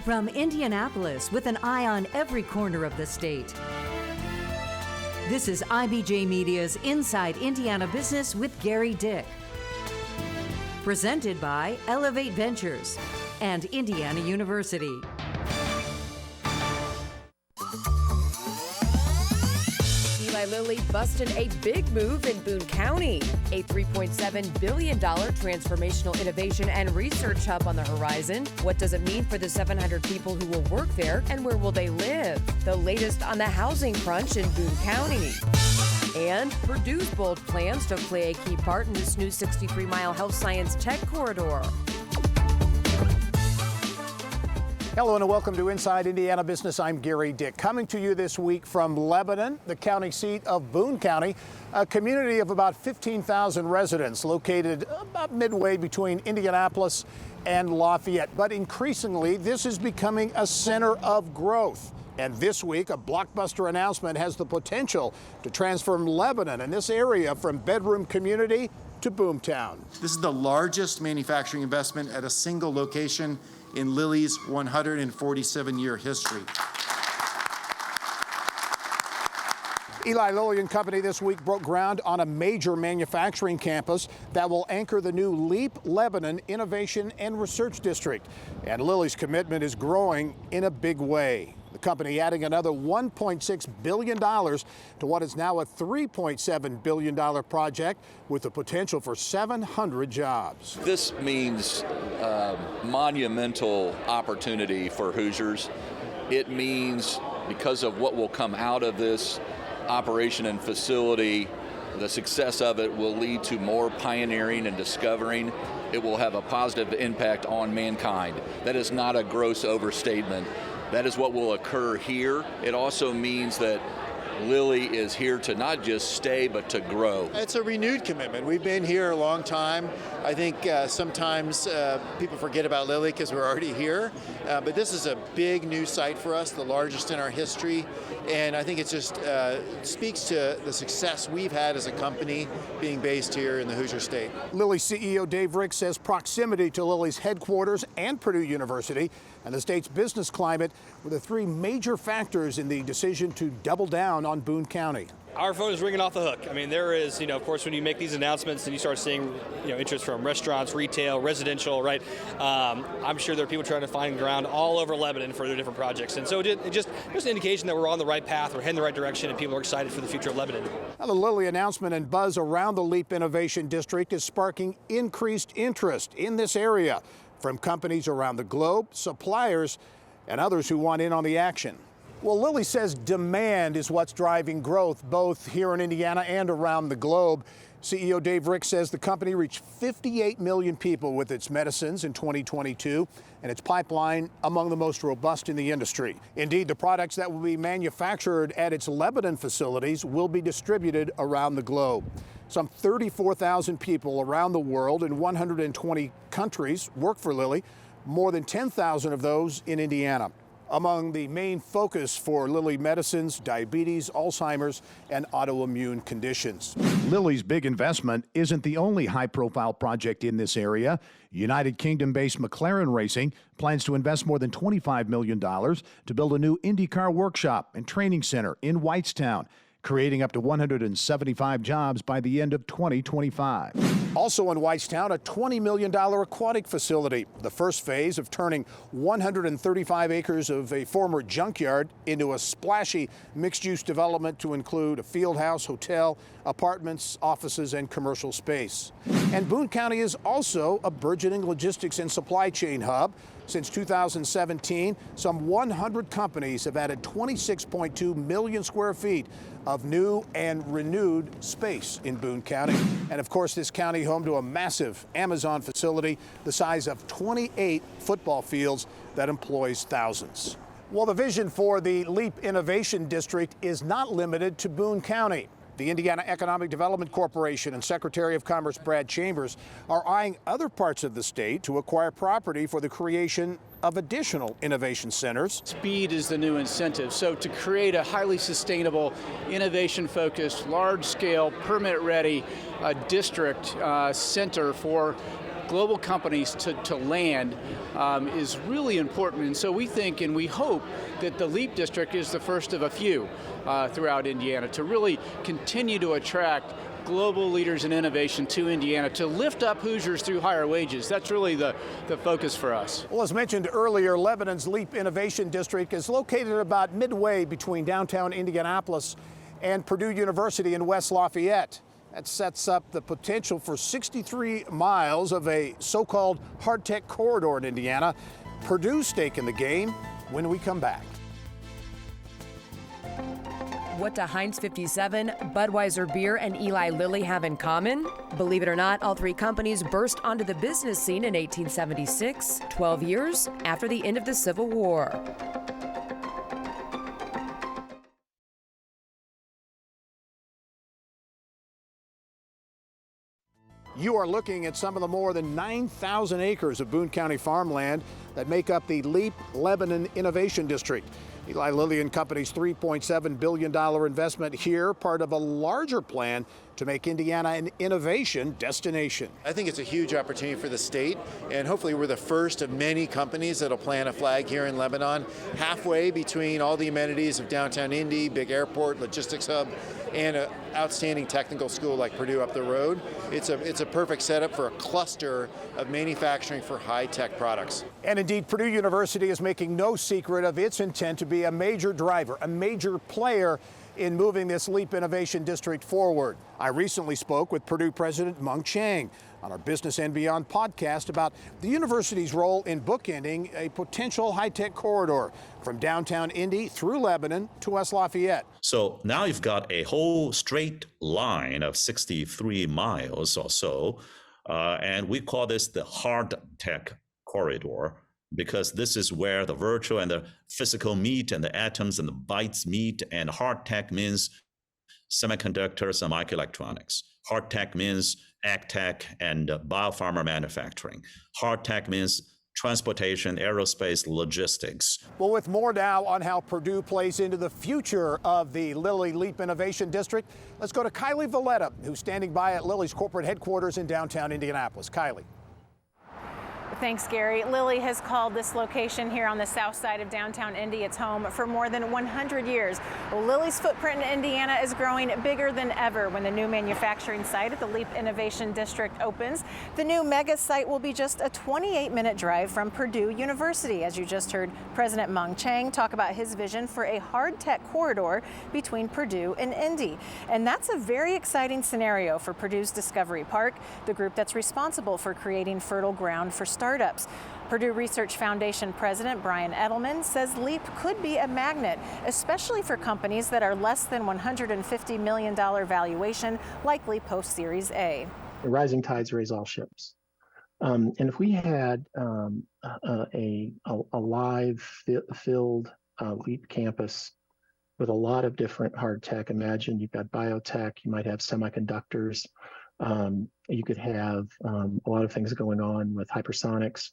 From Indianapolis, with an eye on every corner of the state. This is IBJ Media's Inside Indiana Business with Gerry Dick. Presented by Elevate Ventures and Indiana University. Eli Lilly busted a big move in Boone County. A $3.7 billion transformational innovation and research hub on the horizon. What does it mean for the 700 people who will work there, and where will they live? The latest on the housing crunch in Boone County. And Purdue's bold plans to play a key part in this new 63-mile health science tech corridor. Hello and welcome to Inside Indiana Business. I'm Gerry Dick, coming to you this week from Lebanon, the county seat of Boone County, a community of about 15,000 residents located about midway between Indianapolis and Lafayette. But increasingly, this is becoming a center of growth. And this week, a blockbuster announcement has the potential to transform Lebanon and this area from bedroom community to boomtown. This is the largest manufacturing investment at a single location in Lilly's 147-year history. Eli Lilly and Company this week broke ground on a major manufacturing campus that will anchor the new LEAP Lebanon Innovation and Research District. And Lilly's commitment is growing in a big way. The company adding another $1.6 billion to what is now a $3.7 billion project with the potential for 700 jobs. This means monumental opportunity for Hoosiers. It means, because of what will come out of this operation and facility, the success of it will lead to more pioneering and discovering. It will have a positive impact on mankind. That is not a gross overstatement. That is what will occur here. It also means that Lilly is here to not just stay, but to grow. It's a renewed commitment. We've been here a long time. I think sometimes people forget about Lilly because we're already here. But this is a big new site for us, the largest in our history. And I think it just speaks to the success we've had as a company being based here in the Hoosier State. Lilly CEO Dave Rick says proximity to Lilly's headquarters and Purdue University and the state's business climate were the three major factors in the decision to double down on Boone County. Our phone is ringing off the hook. I mean, there is, of course, when you make these announcements and you start seeing, interest from restaurants, retail, residential, right? I'm sure there are people trying to find ground all over Lebanon for their different projects. And so it just an indication that we're on the right path, we're heading the right direction, and people are excited for the future of Lebanon. Now, the Lilly announcement and buzz around the LEAP Innovation District is sparking increased interest in this area from companies around the globe, suppliers, and others who want in on the action. Well, Lilly says demand is what's driving growth, both here in Indiana and around the globe. CEO Dave Rick says the company reached 58 million people with its medicines in 2022, and its pipeline among the most robust in the industry. Indeed, the products that will be manufactured at its Lebanon facilities will be distributed around the globe. Some 34,000 people around the world in 120 countries work for Lilly, more than 10,000 of those in Indiana. Among the main focus for Lilly medicines, diabetes, Alzheimer's, and autoimmune conditions. Lilly's big investment isn't the only high-profile project in this area. United Kingdom-based McLaren Racing plans to invest more than $25 million to build a new IndyCar workshop and training center in Whitestown, creating up to 175 jobs by the end of 2025. Also in Whitestown, a $20 million aquatic facility, the first phase of turning 135 acres of a former junkyard into a splashy mixed-use development to include a field house, hotel, apartments, offices, and commercial space. And Boone County is also a burgeoning logistics and supply chain hub. Since 2017, some 100 companies have added 26.2 million square feet of new and renewed space in Boone County. And of course, this county home to a massive Amazon facility the size of 28 football fields that employs thousands. Well, the vision for the LEAP Innovation District is not limited to Boone County. The Indiana Economic Development Corporation and Secretary of Commerce Brad Chambers are eyeing other parts of the state to acquire property for the creation of additional innovation centers. Speed is the new incentive. So to create a highly sustainable, innovation-focused, large-scale, permit-ready district center for global companies to land is really important. And so we think and we hope that the LEAP district is the first of a few throughout Indiana to really continue to attract global leaders in innovation to Indiana, to lift up Hoosiers through higher wages. That's really the focus for us. Well, as mentioned earlier, Lebanon's LEAP Innovation District is located about midway between downtown Indianapolis and Purdue University in West Lafayette. That sets up the potential for 63 miles of a so-called hard tech corridor in Indiana. Purdue's stake in the game when we come back. What do Heinz 57, Budweiser Beer, and Eli Lilly have in common? Believe it or not, all three companies burst onto the business scene in 1876, 12 years after the end of the Civil War. You are looking at some of the more than 9,000 acres of Boone County farmland that make up the LEAP Lebanon Innovation District. Eli Lilly and Company's $3.7 billion investment here, part of a larger plan to make Indiana an innovation destination. I think it's a huge opportunity for the state, and hopefully we're the first of many companies that'll plant a flag here in Lebanon, halfway between all the amenities of downtown Indy, big airport, logistics hub, and an outstanding technical school like Purdue up the road. It's a perfect setup for a cluster of manufacturing for high-tech products. And indeed, Purdue University is making no secret of its intent to be a major driver, a major player in moving this LEAP Innovation District forward. I recently spoke with Purdue President Mung Chiang on our Business and Beyond podcast about the university's role in bookending a potential high-tech corridor from downtown Indy through Lebanon to West Lafayette. So now you've got a whole straight line of 63 miles or so, and we call this the hard tech corridor, because this is where the virtual and the physical meet, and the atoms and the bytes meet. And hard tech means semiconductors and microelectronics. Hard tech means ag tech and biopharma manufacturing. Hard tech means transportation, aerospace, logistics. Well, with more now on how Purdue plays into the future of the Lilly LEAP Innovation District, let's go to Kylie Valletta, who's standing by at Lilly's corporate headquarters in downtown Indianapolis. Kylie. Thanks, Gary. Lilly has called this location here on the south side of downtown Indy its home for more than 100 years. Well, Lilly's footprint in Indiana is growing bigger than ever when the new manufacturing site at the LEAP Innovation District opens. The new mega site will be just a 28-minute drive from Purdue University, as you just heard President Mung Chiang talk about his vision for a hard tech corridor between Purdue and Indy. And that's a very exciting scenario for Purdue's Discovery Park, the group that's responsible for creating fertile ground for startups. Purdue Research Foundation President Brian Edelman says LEAP could be a magnet, especially for companies that are less than $150 million valuation, likely post-Series A. The rising tides raise all ships. And if we had a live, filled LEAP campus with a lot of different hard tech, imagine you've got biotech, you might have semiconductors, you could have a lot of things going on with hypersonics.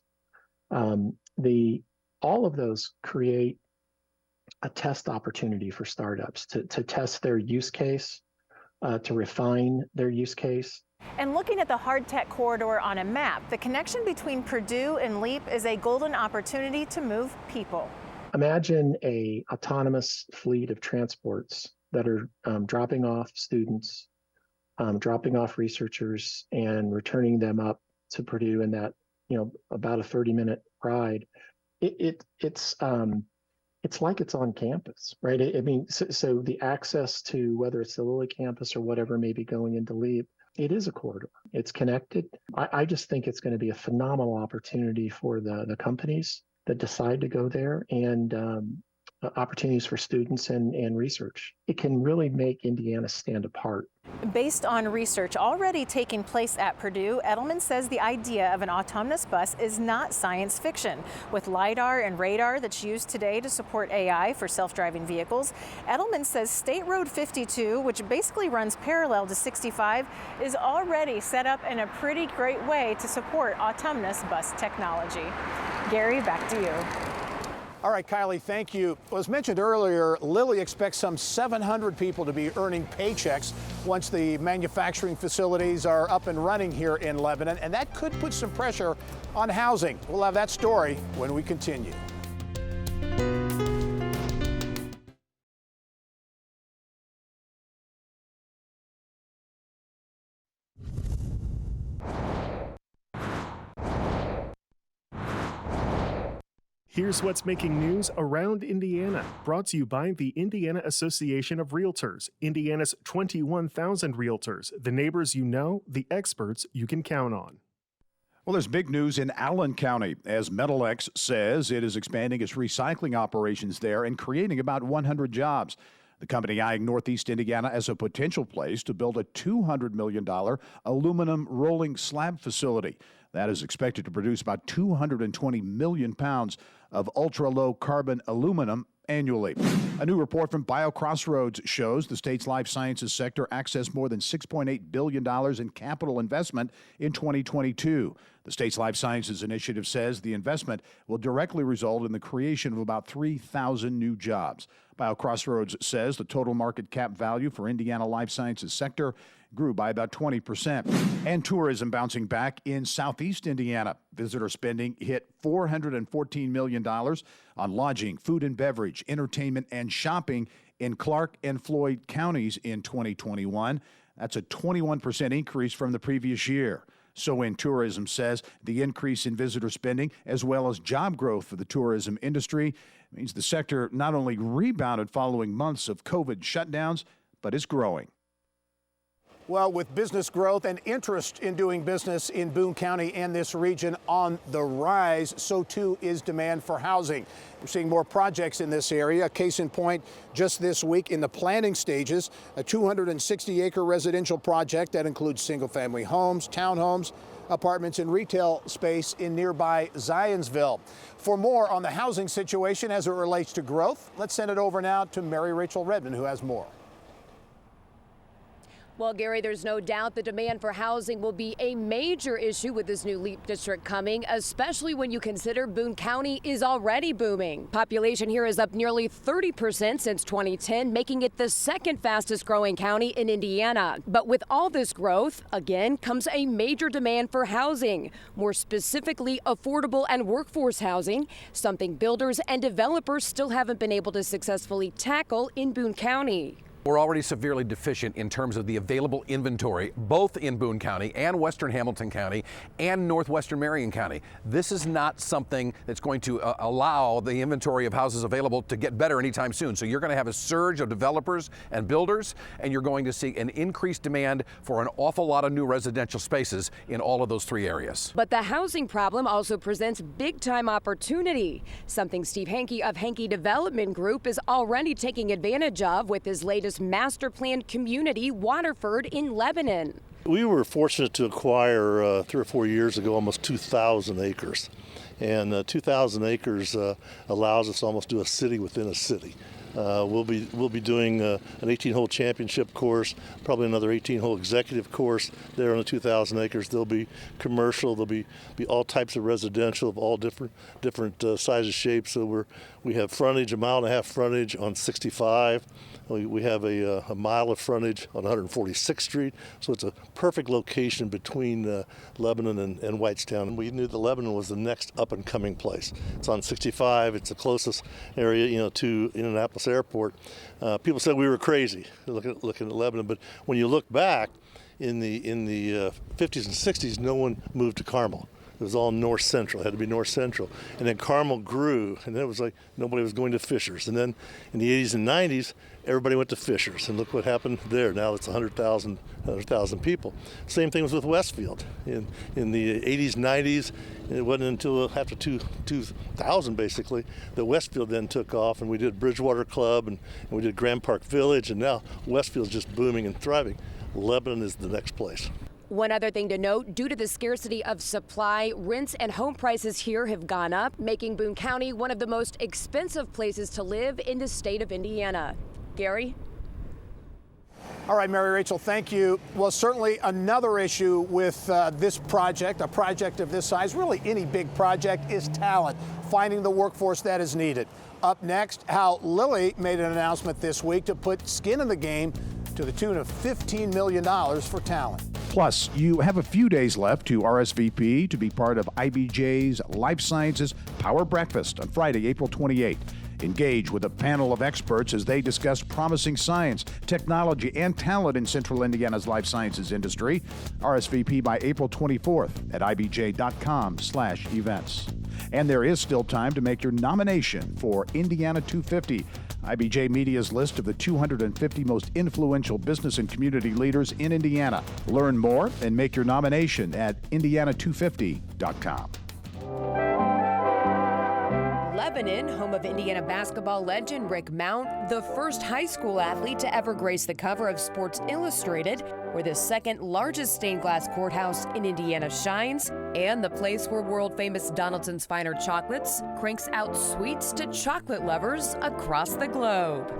All of those create a test opportunity for startups to test their use case, to refine their use case. And looking at the hard tech corridor on a map, the connection between Purdue and LEAP is a golden opportunity to move people. Imagine a autonomous fleet of transports that are dropping off students, dropping off researchers, and returning them up to Purdue in that, about a 30-minute ride. It's like it's on campus, right? So the access to whether it's the Lilly campus or whatever may be going into LEAP, it is a corridor. It's connected. I just think it's going to be a phenomenal opportunity for the companies that decide to go there, and opportunities for students and research. It can really make Indiana stand apart. Based on research already taking place at Purdue, Edelman says the idea of an autonomous bus is not science fiction. With LiDAR and radar that's used today to support AI for self-driving vehicles, Edelman says State Road 52, which basically runs parallel to 65, is already set up in a pretty great way to support autonomous bus technology. Gary, back to you. All right, Kylie, thank you. Well, as mentioned earlier, Lilly expects some 700 people to be earning paychecks once the manufacturing facilities are up and running here in Lebanon, and that could put some pressure on housing. We'll have that story when we continue. Here's what's making news around Indiana, brought to you by the Indiana Association of Realtors, Indiana's 21,000 realtors, the neighbors you know, the experts you can count on. Well, there's big news in Allen County as METALX says it is expanding its recycling operations there and creating about 100 jobs. The company eyeing Northeast Indiana as a potential place to build a $200 million aluminum rolling slab facility. That is expected to produce about 220 million pounds of ultra-low carbon aluminum annually. A new report from BioCrossroads shows the state's life sciences sector accessed more than $6.8 billion in capital investment in 2022. The state's life sciences initiative says the investment will directly result in the creation of about 3,000 new jobs. BioCrossroads says the total market cap value for Indiana life sciences sector grew by about 20%. And tourism bouncing back in Southeast Indiana. Visitor spending hit $414 million on lodging, food and beverage, entertainment, and shopping in Clark and Floyd counties in 2021. That's a 21% increase from the previous year. SOIN Tourism says the increase in visitor spending, as well as job growth for the tourism industry, means the sector not only rebounded following months of COVID shutdowns, but is growing. Well, with business growth and interest in doing business in Boone County and this region on the rise, so too is demand for housing. We're seeing more projects in this area. Case in point, just this week in the planning stages, a 260-acre residential project that includes single-family homes, townhomes, apartments, and retail space in nearby Zionsville. For more on the housing situation as it relates to growth, let's send it over now to Mary Rachel Redmond, who has more. Well, Gary, there's no doubt the demand for housing will be a major issue with this new LEAP district coming, especially when you consider Boone County is already booming. Population here is up nearly 30% since 2010, making it the second fastest growing county in Indiana. But with all this growth, again, comes a major demand for housing, more specifically affordable and workforce housing, something builders and developers still haven't been able to successfully tackle in Boone County. We're already severely deficient in terms of the available inventory, both in Boone County and Western Hamilton County and Northwestern Marion County. This is not something that's going to allow the inventory of houses available to get better anytime soon. So you're going to have a surge of developers and builders, and you're going to see an increased demand for an awful lot of new residential spaces in all of those three areas. But the housing problem also presents big-time opportunity, something Steve Hankey of Hankey Development Group is already taking advantage of with his latest master planned community, Waterford in Lebanon. We were fortunate to acquire 3 or 4 years ago almost 2,000 acres. And 2,000 acres allows us to almost do a city within a city. We'll be doing an 18-hole championship course, probably another 18-hole executive course there on the 2,000 acres. There'll be commercial, there'll be all types of residential of all different sizes, shapes. So we have frontage, 1.5 mile frontage on 65. We have a mile of frontage on 146th Street, so it's a perfect location between Lebanon and Whitestown. We knew that Lebanon was the next up-and-coming place. It's on 65. It's the closest area, to Indianapolis Airport. People said we were crazy looking at Lebanon, but when you look back in the 50s and 60s, no one moved to Carmel. It was all north central. It had to be north central. And then Carmel grew, and then it was like nobody was going to Fishers. And then in the 80s and 90s, everybody went to Fishers. And look what happened there. Now it's 100,000 people. Same thing was with Westfield. In the 80s, 90s, it wasn't until after 2000, basically, that Westfield then took off, and we did Bridgewater Club, and we did Grand Park Village, and now Westfield's just booming and thriving. Lebanon is the next place. One other thing to note, due to the scarcity of supply, rents and home prices here have gone up, making Boone County one of the most expensive places to live in the state of Indiana. Gary? All right, Mary Rachel, thank you. Well, certainly another issue with this project, a project of this size, really any big project, is talent, finding the workforce that is needed. Up next, how Lilly made an announcement this week to put skin in the game to the tune of $15 million for talent. Plus, you have a few days left to RSVP to be part of IBJ's Life Sciences Power Breakfast on Friday, April 28th. Engage with a panel of experts as they discuss promising science, technology, and talent in Central Indiana's life sciences industry. RSVP by April 24th at ibj.com/events. And there is still time to make your nomination for Indiana 250, IBJ Media's list of the 250 most influential business and community leaders in Indiana. Learn more and make your nomination at indiana250.com. Lebanon, home of Indiana basketball legend Rick Mount, the first high school athlete to ever grace the cover of Sports Illustrated, where the second largest stained glass courthouse in Indiana shines, and the place where world-famous Donaldson's Finer Chocolates cranks out sweets to chocolate lovers across the globe.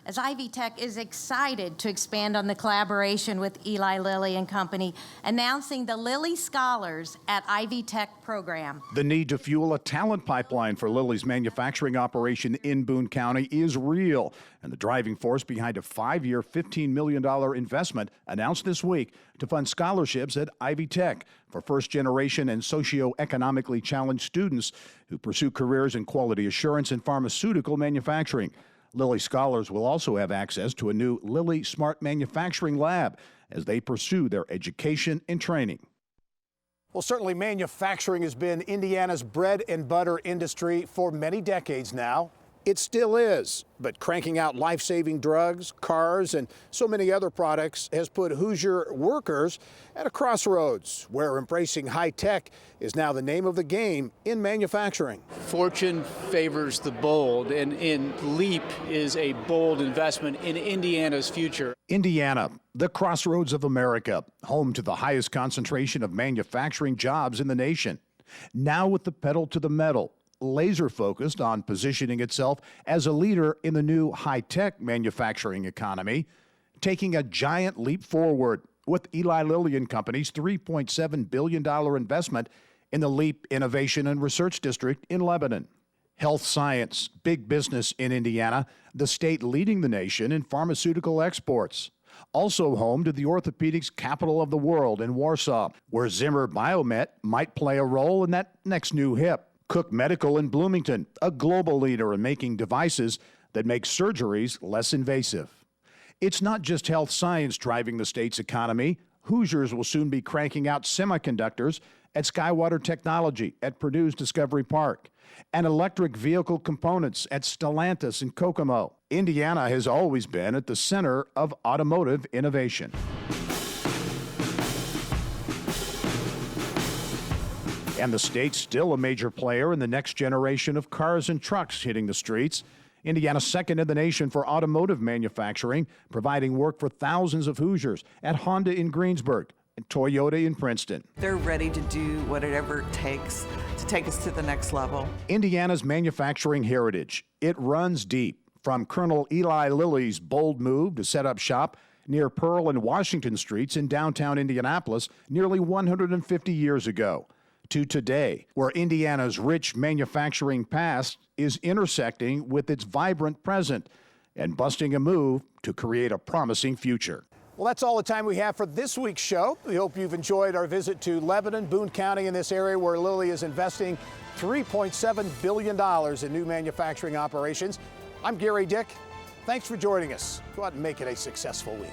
As Ivy Tech is excited to expand on the collaboration with Eli Lilly and Company, announcing the Lilly Scholars at Ivy Tech program. The need to fuel a talent pipeline for Lilly's manufacturing operation in Boone County is real, and the driving force behind a 5-year, $15 million investment announced this week to fund scholarships at Ivy Tech for first-generation and socioeconomically challenged students who pursue careers in quality assurance and pharmaceutical manufacturing. Lilly Scholars will also have access to a new Lilly Smart Manufacturing Lab as they pursue their education and training. Well, certainly manufacturing has been Indiana's bread and butter industry for many decades now. It still is, but cranking out life-saving drugs, cars, and so many other products has put Hoosier workers at a crossroads where embracing high tech is now the name of the game in manufacturing. Fortune favors the bold, and LEAP is a bold investment in Indiana's future. Indiana, the crossroads of America, home to the highest concentration of manufacturing jobs in the nation. Now with the pedal to the metal, laser focused on positioning itself as a leader in the new high-tech manufacturing economy, taking a giant leap forward with Eli Lilly and Company's $3.7 billion investment in the LEAP Innovation and Research District in Lebanon. Health science, big business in Indiana, the state leading the nation in pharmaceutical exports. Also home to the orthopedics capital of the world in Warsaw, where Zimmer Biomet might play a role in that next new hip. Cook Medical in Bloomington, a global leader in making devices that make surgeries less invasive. It's not just health science driving the state's economy. Hoosiers will soon be cranking out semiconductors at Skywater Technology at Purdue's Discovery Park, and electric vehicle components at Stellantis in Kokomo. Indiana has always been at the center of automotive innovation. And the state's still a major player in the next generation of cars and trucks hitting the streets. Indiana's second in the nation for automotive manufacturing, providing work for thousands of Hoosiers at Honda in Greensburg and Toyota in Princeton. They're ready to do whatever it takes to take us to the next level. Indiana's manufacturing heritage, it runs deep. From Colonel Eli Lilly's bold move to set up shop near Pearl and Washington Streets in downtown Indianapolis nearly 150 years ago, to today, where Indiana's rich manufacturing past is intersecting with its vibrant present and busting a move to create a promising future. Well, that's all the time we have for this week's show. We hope you've enjoyed our visit to Lebanon, Boone County, in this area where Lilly is investing $3.7 billion in new manufacturing operations. I'm Gerry Dick. Thanks for joining us. Go out and make it a successful week.